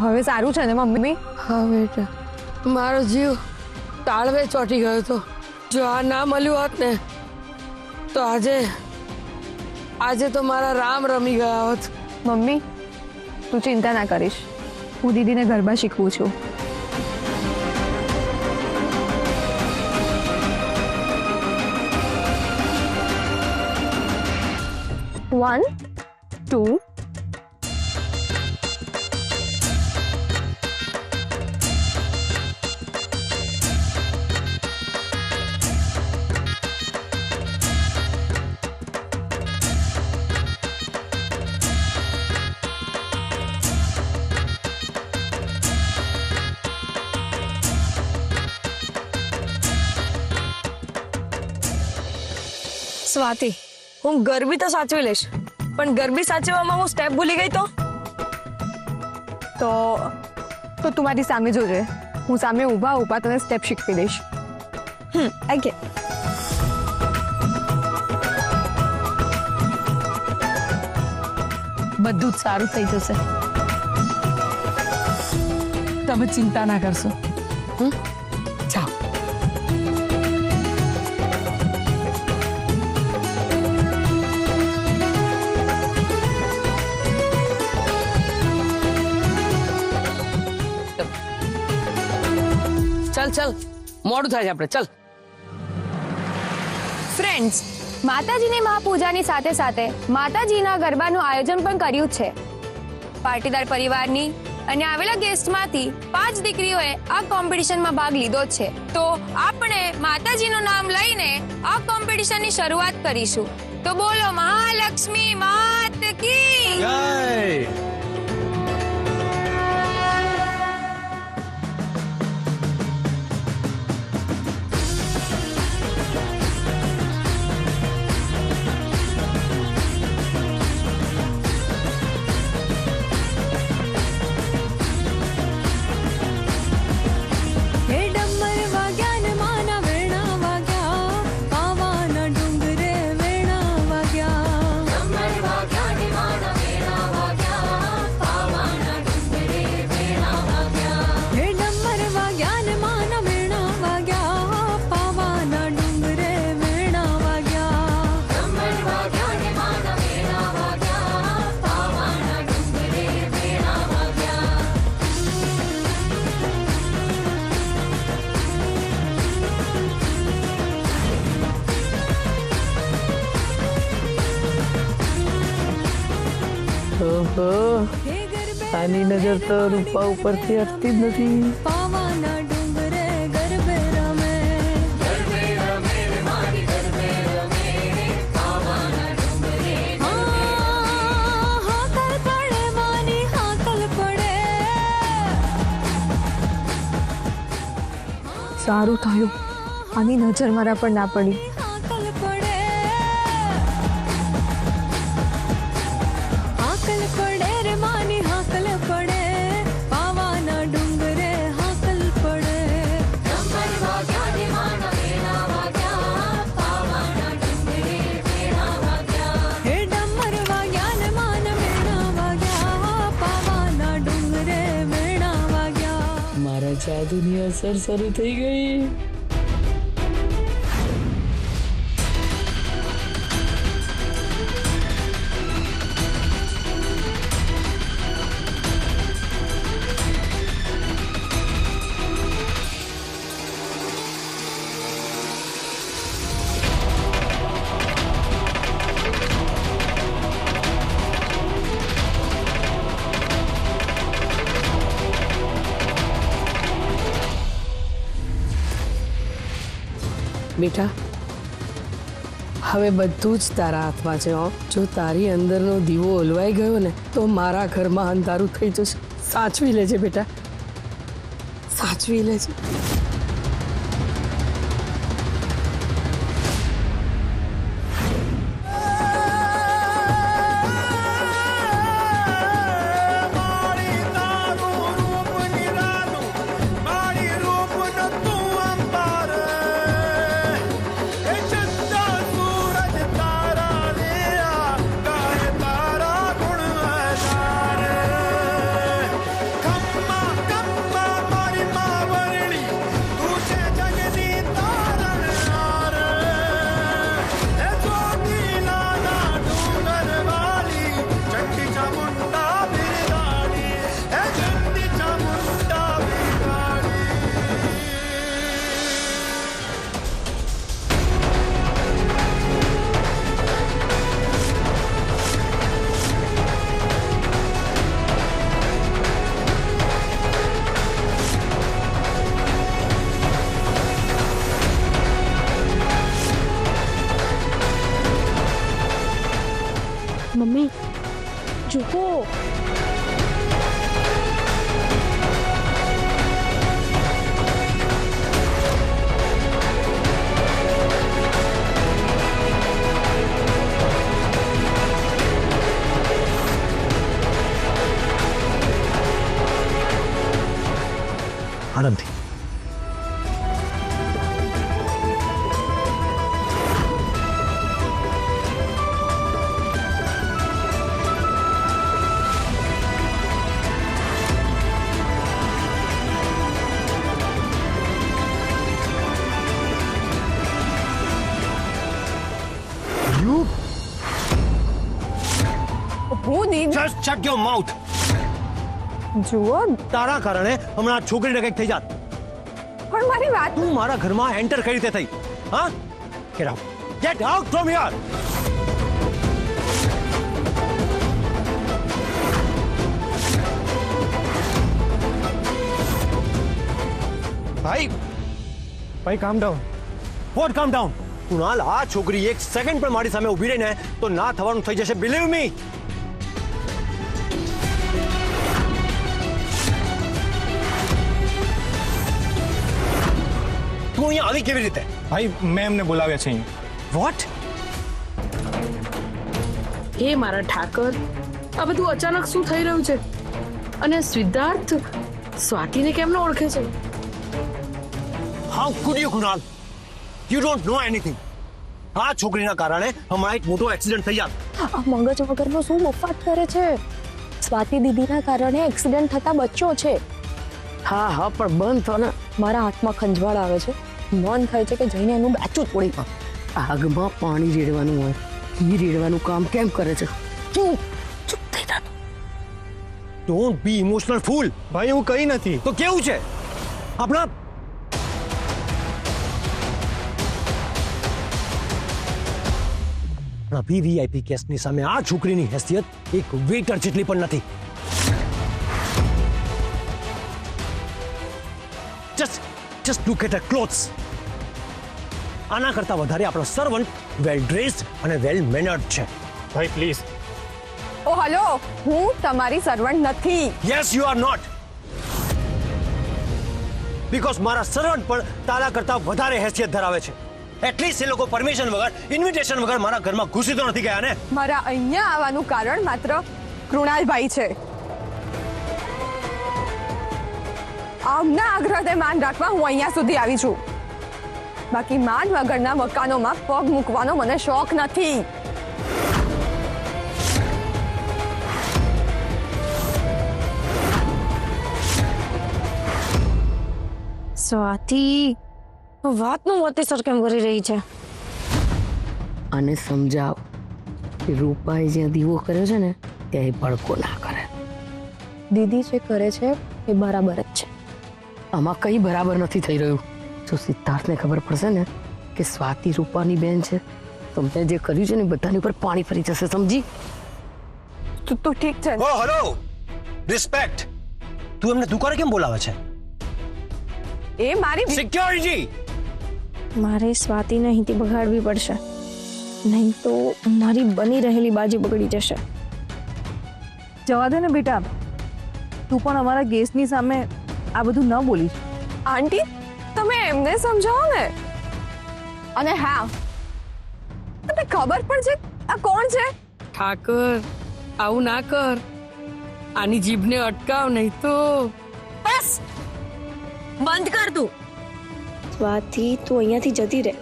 હવે સારું છે ને મમ્મી? હા બેટા, મારો જીવ તાળવે ચોંટી ગયો હતો. જો આ ના મળ્યું હોત ને તો આજે તો મારા રામ રમી ગયા હોત. મમ્મી તું ચિંતા ના કરીશ, હું દીદીને ગરબા શીખવું છું. વન ટુ સ્વાતિ, હું ગરબી તો સાચવી લઈશ, પણ ગરબી સાચવવામાં હું સ્ટેપ ભૂલી ગઈ તો તું મારી સામે જોજે, હું સામે ઊભા તને સ્ટેપ શીખવી દઈશ. ઓકે. બધું જ સારું થઈ જશે, તમે ચિંતા ના કરશો. જાઓ. ચાલ મોડું થાય છે, આપણે ચાલ. ફ્રેન્ડ્સ, માતાજીની મહાપૂજાની સાથે સાથે માતાજીના ગરબાનું આયોજન પણ કર્યું છે. પાટીદાર પરિવારની અને આવેલા ગેસ્ટમાંથી 5 દીકરીઓએ આ કોમ્પિટિશનમાં ભાગ લીધો છે. તો આપણે માતાજીનું નામ લઈને આ કોમ્પિટિશનની શરૂઆત કરીશું. તો બોલો મહાલક્ષ્મી માત કી જય. ઓહો, આની નજર તો રૂપા ઉપરથી હટતી જ નથી. સારું થયું આની નજર મારા પર ના પડી. મારા જાદુની અસર શરૂ થઈ ગઈ. બેટા, હવે બધું જ તારા હાથમાં છે. જો તારી અંદરનો દીવો ઓલવાઈ ગયો ને તો મારા ઘરમાં અંધારું થઈ જશે. સાચવી લેજે બેટા, સાચવી લેજે. મમ્મી જુઓ આનંદથી You હું દીદી just shut your mouth. જુઓ તારા કારણે હમણાં આ છોકરીને કંઈક થઈ જાત. પણ મારી વાત તું મારા ઘરમાં એન્ટર કઈ રીતે થઈ? હા? Get out. Get out from here. ભાઈ calm down. What calm down? Kunal, આ છોકરી એક સેકન્ડ પણ મારી સામે ઊભી રહીને તો ના થવાનું થઈ જશે. Believe me. તું અહીંયા આવી કેવી રીતે? ભાઈ મેં એમને બોલાવ્યા છે અહીં. વોટ? એ મારા ઠાકર, આ બધું અચાનક શું થઈ રહ્યું છે? અને સિદ્ધાર્થ સ્વાતિને કેમ ન ઓળખે છે? How food you Kunal? You don't know anything. આ છોકરીના કારણે હમણાં એક મોટો એક્સિડન્ટ થઈ જાત. આ મગજ વગરનો શું મફત કરે છે સ્વાતિ દીદીના કારણે એક્સિડન્ટ થતા બચ્યો છે હા હા, પણ બંધ થો ને. મારા હાથમાં ખંજવાળ આવે છે મન થાય છે કે જઈને એનું બાચું તોડી આગમાં પાણી રેડવાનું હોય એ રેડવાનું કામ કેમ કરે છે? ચૂપ ચૂપ થઈ જા. ડોન્ટ બી ઇમોશનલ ફૂલ. ભાઈ એવું કઈ નથી. તો કેવું છે? આપણા વીવીઆઈપી કેસની સામે આ છોકરીની હેસિયત એક વેટર જેટલી પણ નથી. Just look at her clothes. આના કરતા વધારે આપણો સર્વન્ટ વેલ ડ્રેસ્ડ અને વેલ મેનર્ડ છે. ભાઈ પ્લીઝ. ઓ હલો, હું તમારી સર્વન્ટ નથી. Yes you are not. Because મારા સર્વન્ટ પણ તારા કરતા વધારે હેસિયત ધરાવે છે. એટલીસ્ટ એ લોકો પરમિશન વગર, ઇન્વિટેશન વગર મારા ઘરમાં ઘૂસી તો નથી ગયા ને? મારા અહીંયા આવવાનું કારણ માત્ર કૃણાલભાઈ છે. આમના આગ્રહને માન રાખવા હું અહીંયા સુધી આવી છું. બાકી માન વગરના મકાનોમાં પગ મૂકવાનો મને શોખ નથી. સ્વાતિ વાતનું મોતીસર કેમ કરી રહી છે? અને સમજાવ કે રૂપાએ જ્યાં દીવો કર્યો છે ને ત્યાં એ ભડકો ના કરે. દીદી જે કરે છે એ બરાબર જ છે. આમાં કઈ બરાબર નથી થઈ રહ્યું. જો સિદ્ધાર્થને ખબર પડશે ને કે સ્વાતિ રૂપાની બેન છે તો મેં જે કર્યું છે ને બધાની ઉપર પાણી ફરી જશે, સમજી? તું તો ઠીક છે. ઓ હેલો, રિસ્પેક્ટ. તું એમને દુકાને કેમ બોલાવે છે? એ મારી સિક્યોરિટી. મારે સ્વાતિને અહીંથી બગાડવી પડશે નહીં તો મારી બની રહેલી બાજી બગડી જશે. જવા દે ને બેટા, તું પણ અમારા ગેસ્ટની સામે આ બધું ન બોલીશ. આંટી, તમે એમને સમજાવો ને. અને હા, તમને ખબર પણ છે આ કોણ છે? ઠાકર, આવું ના કર. આની જીભને અટકાવ નહીં તો. બસ બંધ કર તું. સ્વાતિ તું અહીંયાથી જતી રહે.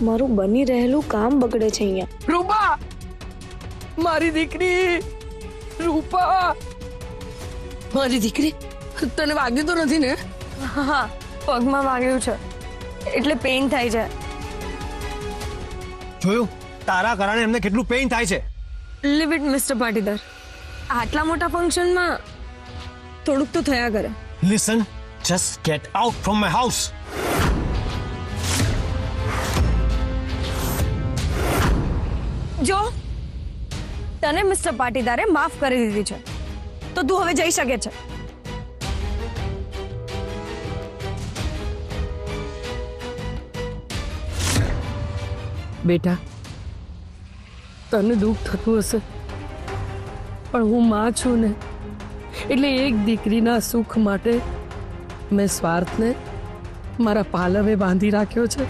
મારું બની રહેલું કામ બગડે છે અહીંયા. રૂપા, મારી દીકરી રૂપા, મારી દીકરી, તને વાગ્યું તો નથી ને? હા, પગમાં વાગ્યું છે એટલે પેઇન થાય છે. જોયું? તારા કારણે એમને કેટલું પેઇન થાય છે. Leave it mister Patidar. આટલા મોટા ફંક્શનમાં થોડુંક તો થયા કરે. Listen, just get out from my house. જો તને મિસ્ટર પાટીદારે માફ કરી દીધી છે તો તું હવે જઈ શકે છે. બેટા, તને દુઃખ થતું હશે, પણ હું માં છું ને, એટલે એક દીકરીના સુખ માટે મેં સ્વાર્થને મારા પાલવે બાંધી રાખ્યો છે.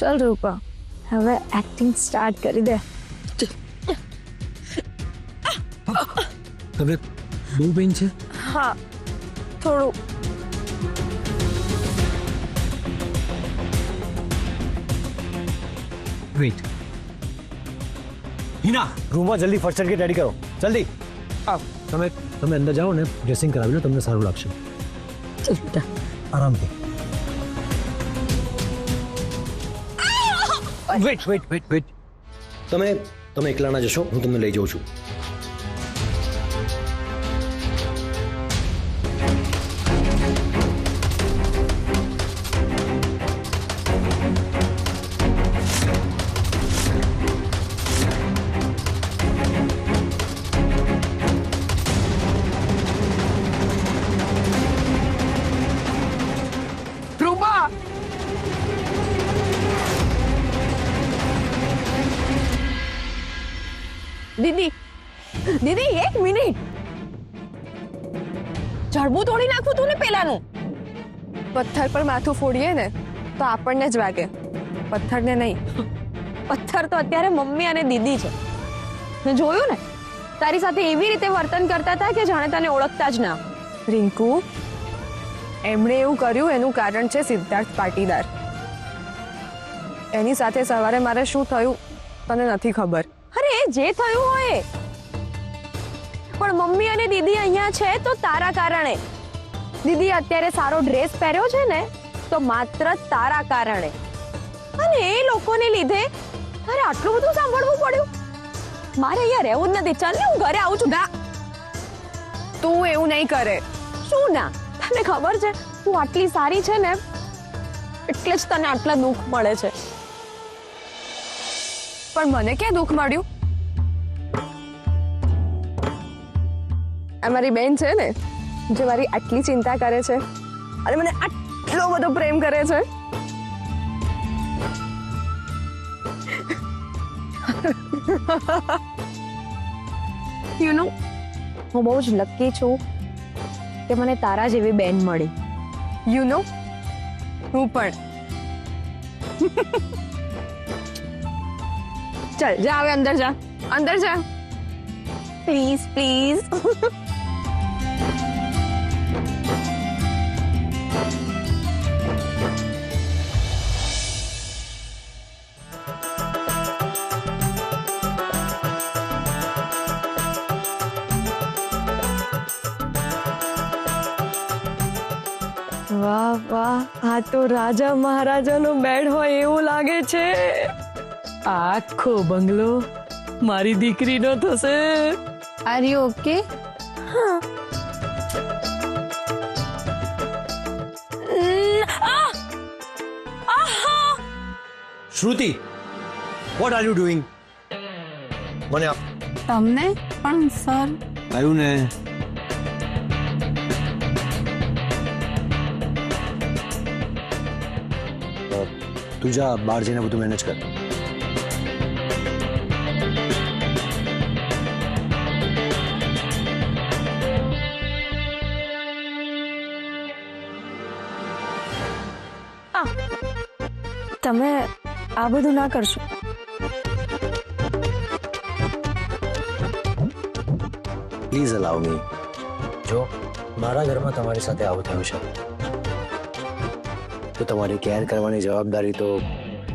ચલ રૂપા, હવે એક્ટિંગ સ્ટાર્ટ કરી દે. તમને બહુ પેઇન છે? હા, થોડું. વેઇટ. હિના, રૂમમાં જલ્દી ફર્સ્ટ એડ કિટ રેડી કરો, જલ્દી. તમે તમે અંદર જાઓ ને, ડ્રેસિંગ કરાવી લો, તમને સારું લાગશે. ચલ બેટા. આરામથી. Wait wait wait wait. તમે એકલા ના જશો, હું તમને લઈ જાઉં છું. રૂપા, દીદી, દીદી એક મિનિટ. જડબું તોડી નાખવું તું ને પેલાનું. પથ્થર પર માથું ફોડીએ ને તો આપણને જ વાગે, પથ્થરને નહીં. પથ્થર તો અત્યારે મમ્મી અને દીદી છે. મેં જોયું ને, તારી સાથે એવી રીતે વર્તન કરતા હતા કે જાણે તને ઓળખતા જ ના. રિંકુ, એમણે એવું કર્યું એનું કારણ છે સિદ્ધાર્થ પાટીદાર. એની સાથે સવારે મારે શું થયું તને નથી ખબર. અરે જે થયું હોય, પણ મમ્મી અને દીદી અહીંયા છે તો તારા કારણે. દીદી અત્યારે સારો ડ્રેસ પહેર્યો છે ને તો માત્ર તારા કારણે. અને એ લોકોને લીધે અરે આટલું બધું સાંભળવું પડ્યું. મારે અહીંયા રહેવું જ નથી. ચાલ ને, હું ઘરે આવું છું. ના, તું એવું નહીં કરે. શું ના? તને ખબર છે તું આટલી સારી છે ને એટલે જ તને આટલા દુઃખ મળે છે. પણ મને ક્યાં દુઃખ મળ્યું? આ મારી બેન છે ને, જે મારી આટલી ચિંતા કરે છે અને મને આટલો બધો પ્રેમ કરે છે. યુ નો, હું બહુ જ લકી છું કે મને તારા જેવી બેન મળી. યુ નો, હું પણ. ચલ જા, હવે અંદર જા, અંદર જા. Please please. વાહ વાહ, આ તો રાજા મહારાજાનો બેડ હોય એવું લાગે છે. આખો બંગલો મારી દીકરીનો થશે. Are you okay? Shruti, what are you doing? મને આપ. તમને પણ સર. આવ્યું ને. તું જા બહાર જઈને બધું મેનેજ કર. તમે આ બધું ના કરશો. પ્લીઝ અલાવ મી. જો મારા ઘરમાં તમારી સાથે આવું થયું છે તો તમારી કેર કરવાની જવાબદારી તો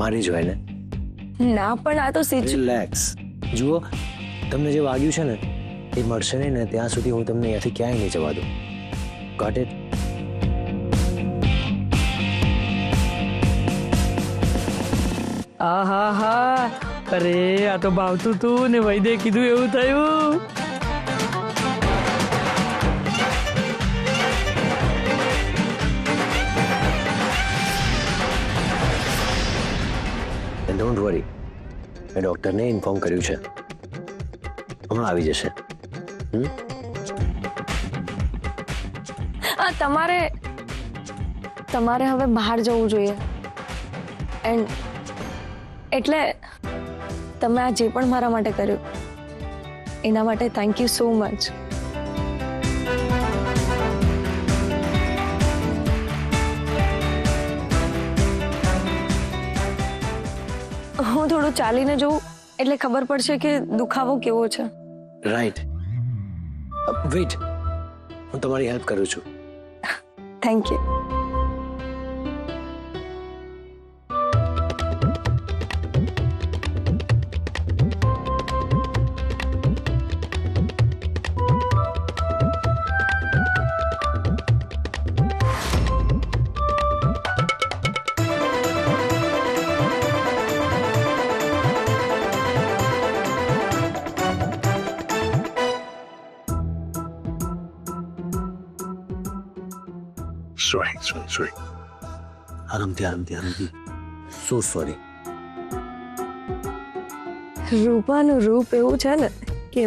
મારી જ હોય ને. ના, પણ આ તો રિલેક્સ. જુઓ, તમને જે વાગ્યું છે ને એ મળશે નહીં ને ત્યાં સુધી હું તમને અહીંયાથી ક્યાંય નહીં જવા દઉં. Got it? આહા હા, અરે આ તો ભાવતું તું ને વૈદે કીધું એવું થયું. ડોન્ટ વરી, મેં ડોક્ટરને ઇન્ફોર્મ કર્યું છે, હમણાં આવી જશે. તમારે હવે બહાર જવું જોઈએ. એન્ડ એટલે તમે આ જે પણ મારા માટે કર્યું એના માટે થેન્ક યુ સો મચ. હું થોડું ચાલીને જોઉં એટલે ખબર પડશે કે દુખાવો કેવો છે. રાઈટ, વેઇટ, હું તમારી હેલ્પ કરું છું. Thank you. Sorry. આરામથી. So sorry. રૂપાનું રૂપ એવું છે ને કે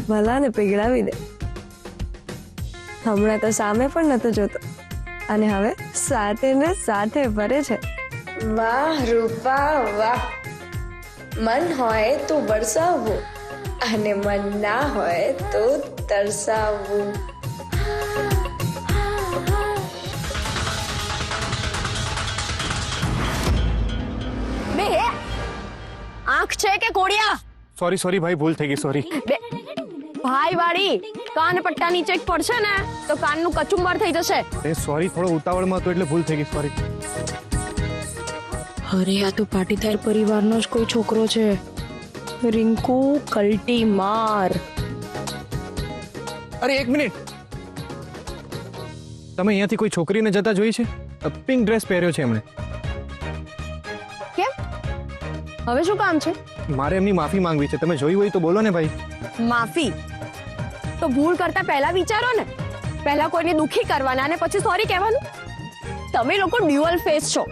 ભલાને પીગળાવી દે. હમણાં તો સામે પણ નતો જોતો અને હવે સાથે ને સાથે ફરે છે. વાહ રૂપા વાહ, મન હોય તો વરસાવવું અને મન ના હોય તો તરસાવવું. આંખ છે કે કોડિયા? સોરી ભાઈ, ભૂલ થઈ ગઈ, સોરી. ભાઈ વાળી કાન પટ્ટા નીચે પડશે ને તો કાનનું કચુંબર થઈ જશે. એ સોરી, થોડો ઉતાવળમાં હતો એટલે ભૂલ થઈ ગઈ, સોરી. અરે આ તો પાટીદાર પરિવારનો જ કોઈ છોકરો છે. રિંકુ કલ્ટી માર. અરે એક મિનિટ, તમે અહીંયાથી કોઈ છોકરીને જતા જોઈ છે? પિંક ડ્રેસ પહેર્યો છે એમણે. કેમ? હવે શું કામ છે? મારે એમની માફી માંગવી છે, તમે જોઈ હોય તો બોલો ને ભાઈ. માફી તો ભૂલ કરતા પહેલા વિચારો ને. પહેલા કોઈને દુખી કરવાના અને પછી સોરી કહેવાનું. તમે લોકો ડ્યુઅલ ફેસ છો.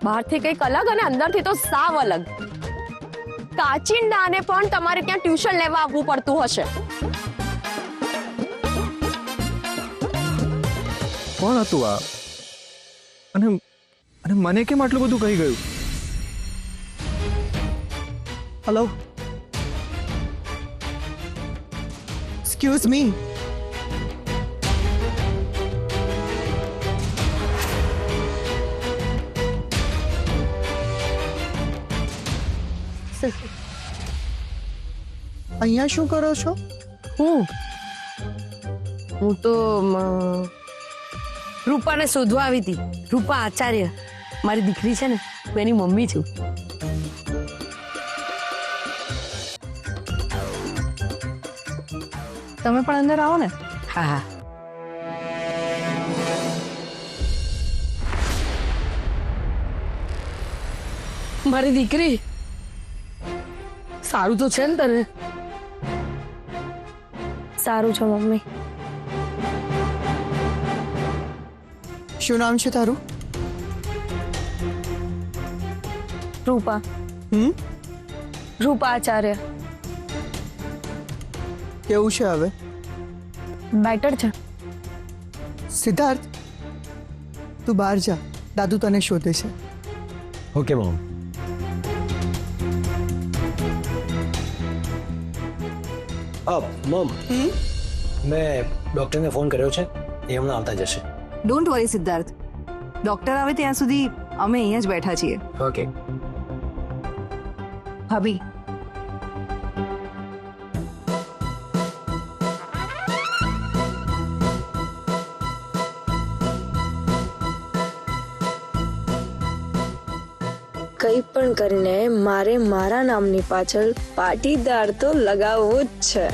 બહારથી કંઈક અલગ અને અંદરથી તો સાવ અલગ. કાચિંડાને પણ તમારે ત્યાં ટ્યુશન લેવા આવવું પડતું હશે. કોણ હતું આ? અને મને કેમ આટલું બધું કહી ગયું? Hello? Excuse me. અહીંયા શું કરો છો? હું તો રૂપાને શોધવા આવી હતી. રૂપા આચાર્ય મારી દીકરી છે ને, હું એની મમ્મી છું. તમે પણ અંદર આવો ને. હા. મારી દીકરી, સારું તો છે ને તને? સારું છે મમ્મી. શું નામ છે તારું? રૂપા. રૂપા આચાર્ય. કેવું છે હવે? બેટર છે. સિદ્ધાર્થ, તું બહાર જા, દાદુ તને શોધે છે. Okay mom. મોમ, મેં ડોક્ટરને ફોન કર્યો છે, એ હમણાં આવતા જશે. ડોન્ટ વરી સિદ્ધાર્થ, ડોક્ટર આવે ત્યાં સુધી અમે અહીંયા જ બેઠા છીએ. ઓકે. ભાભી, કંઈ પણ કરીને મારે મારા નામની પાછળ પાટીદાર તો લગાવવું જ છે.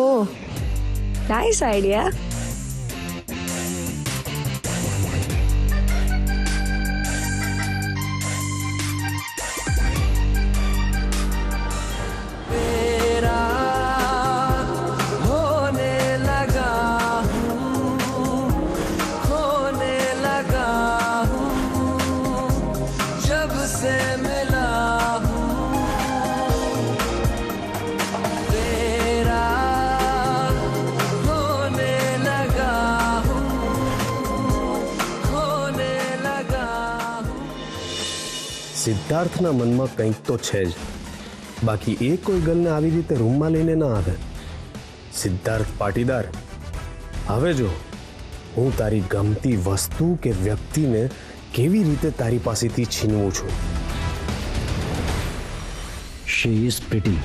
ઓહ, નાઇસ આઈડિયા. સિદ્ધાર્થના મનમાં કંઈક તો છે જ, બાકી એ કોઈ ગર્લને આવી રીતે રૂમમાં લઈને ના આવે. સિદ્ધાર્થ પાટીદાર, હવે જો હું તારી ગમતી વસ્તુ કે વ્યક્તિને કેવી રીતે તારી પાસેથી છીનવું છું. She is pretty.